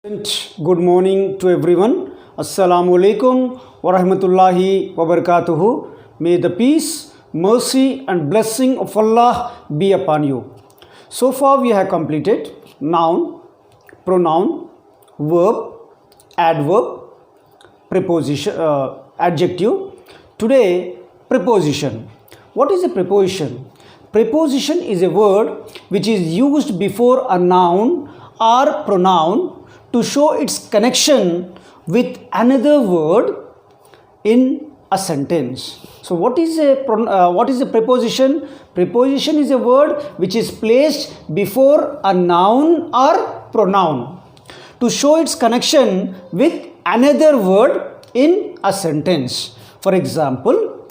Good morning to everyone. Assalamu alaikum wa rahmatullahi wa barakatuhu. May the peace, mercy and blessing of Allah be upon you. So far we have completed noun, pronoun, verb, adverb, preposition, adjective. Today preposition. What is a preposition? Preposition is a word which is used before a noun or pronoun to show its connection with another word in a sentence. So what is a preposition? Preposition is a word which is placed before a noun or pronoun to show its connection with another word in a sentence. For example,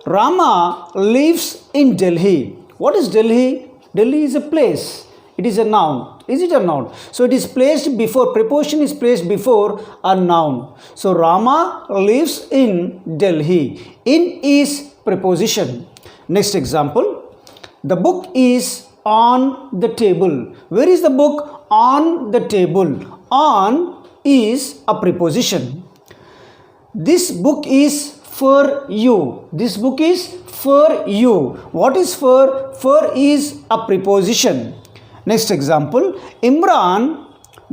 Rama lives in Delhi. What is Delhi? Delhi is a place. It is a noun. Is it a noun? So it is placed before, preposition is placed before a noun. So Rama lives in Delhi. In is preposition. Next example. The book is on the table. Where is the book? On the table. On is a preposition. This book is for you. This book is for you. What is for? For is a preposition. Next example, Imran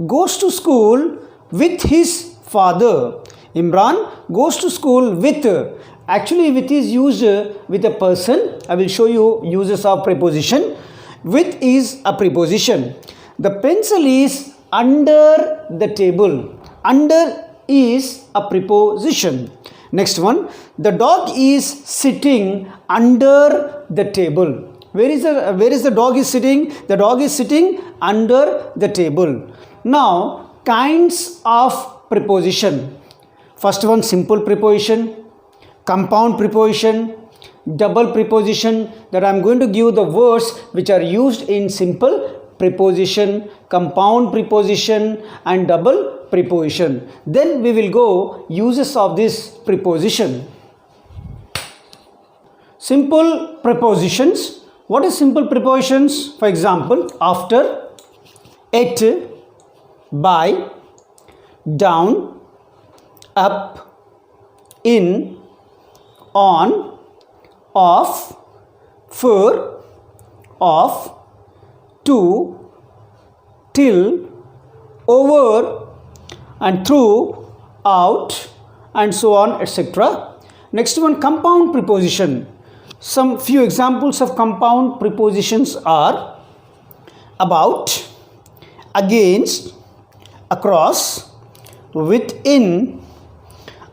goes to school with his father. Imran goes to school with. Actually, with is used with a person. I will show you uses of preposition. With is a preposition. The pencil is under the table. Under is a preposition. Next one, the dog is sitting under the table. Where is the dog is sitting? The dog is sitting under the table. Now, kinds of preposition. First one, simple preposition, compound preposition, double preposition. That I am going to give the words which are used in simple preposition, compound preposition and double preposition. Then we will go uses of this preposition. Simple prepositions. What is simple prepositions? For example, after, at, by, down, up, in, on, off, for, off, to, till, over and through, out and so on, etc. Next one, compound preposition. Some few examples of compound prepositions are about, against, across, within,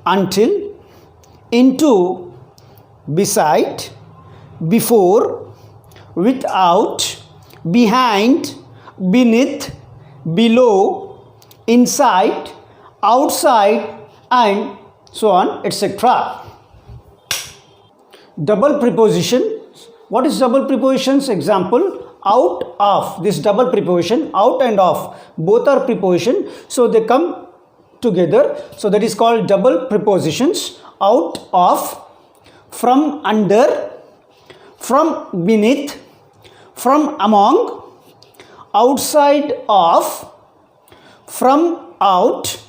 until, into, beside, before, without, behind, beneath, below, inside, outside and so on, etc. Double preposition. What is double prepositions? Example, out of. This double preposition, out and off, both are preposition, so they come together, so that is called double prepositions. Out of, from under, from beneath, from among, outside of, from out,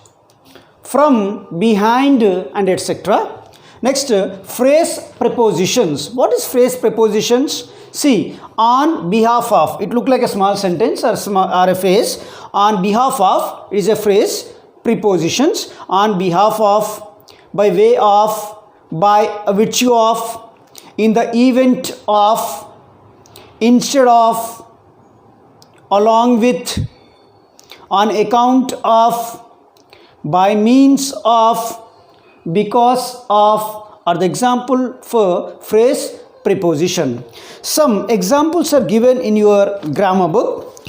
from behind and etc. Next, phrase prepositions. What is phrase prepositions? See, on behalf of, it look like a small sentence or a phrase. On behalf of is a phrase. Prepositions. On behalf of, by way of, by virtue of, in the event of, instead of, along with, on account of, by means of, because of are the example for phrase preposition. Some examples are given in your grammar book.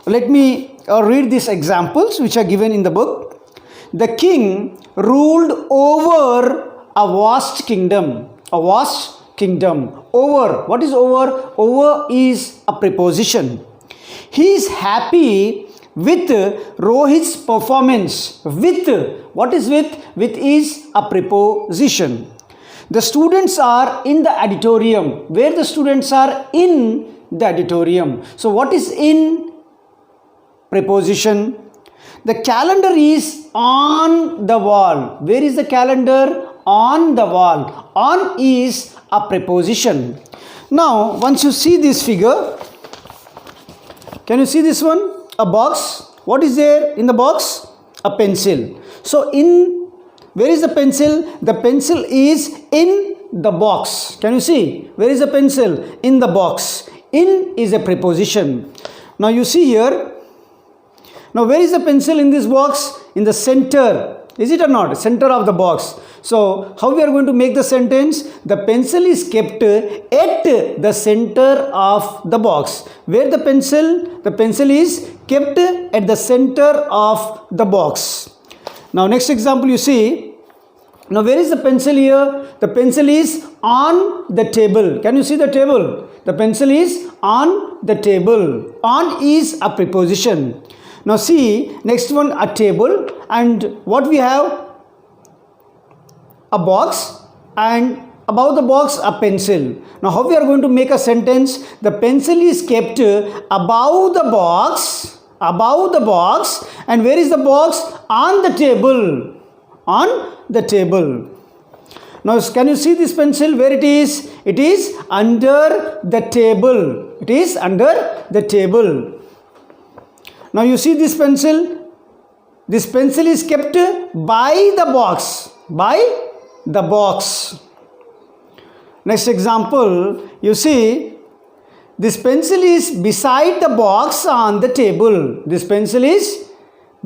Let me read these examples which are given in the book. The king ruled over a vast kingdom. A vast kingdom. Over. What is over? Over is a preposition. He is happy with Rohit's performance. With, what is with? With is a preposition. The students are in the auditorium. Where the students are? In the auditorium. So what is in? Preposition. The calendar is on the wall. Where is the calendar? On the wall. On is a preposition. Now, once you see this figure, can you see this one? A box. What is there in the box? A pencil. So, where is the pencil? The pencil is in the box. Can you see? Where is the pencil? In the box. In is a preposition. Now, you see here. Now, where is the pencil in this box? In the center. Is it or not? Center of the box. So, how we are going to make the sentence? The pencil is kept at the center of the box. Where the pencil? The pencil is kept at the center of the box. Now, next example you see. Now, where is the pencil here? The pencil is on the table. Can you see the table? The pencil is on the table. On is a preposition. Now, see, next one, a table, and what we have? A box, and above the box a pencil. Now, how we are going to make a sentence? The pencil is kept above the box, and where is the box? On the table. On the table. Now, can you see this pencil? Where it is? It is under the table. It is under the table. Now, you see this pencil? This pencil is kept by the box. By the box. Next example, you see, this pencil is beside the box on the table. This pencil is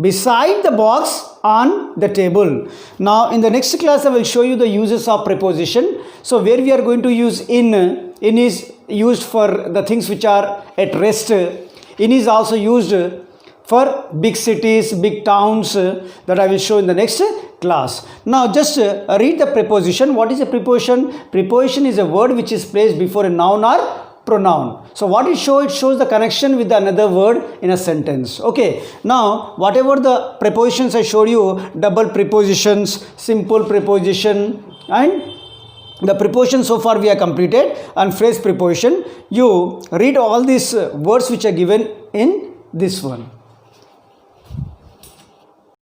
beside the box on the table. Now, in the next class, I will show you the uses of preposition. So, where we are going to use in is used for the things which are at rest. In is also used for big cities, big towns, that I will show in the next class. Now, just read the preposition. What is a preposition? Preposition is a word which is placed before a noun or pronoun. So, what it shows? It shows the connection with another word in a sentence. Okay. Now, whatever the prepositions I showed you, double prepositions, simple preposition, and the preposition so far we have completed, and phrase preposition. You read all these words which are given in this one.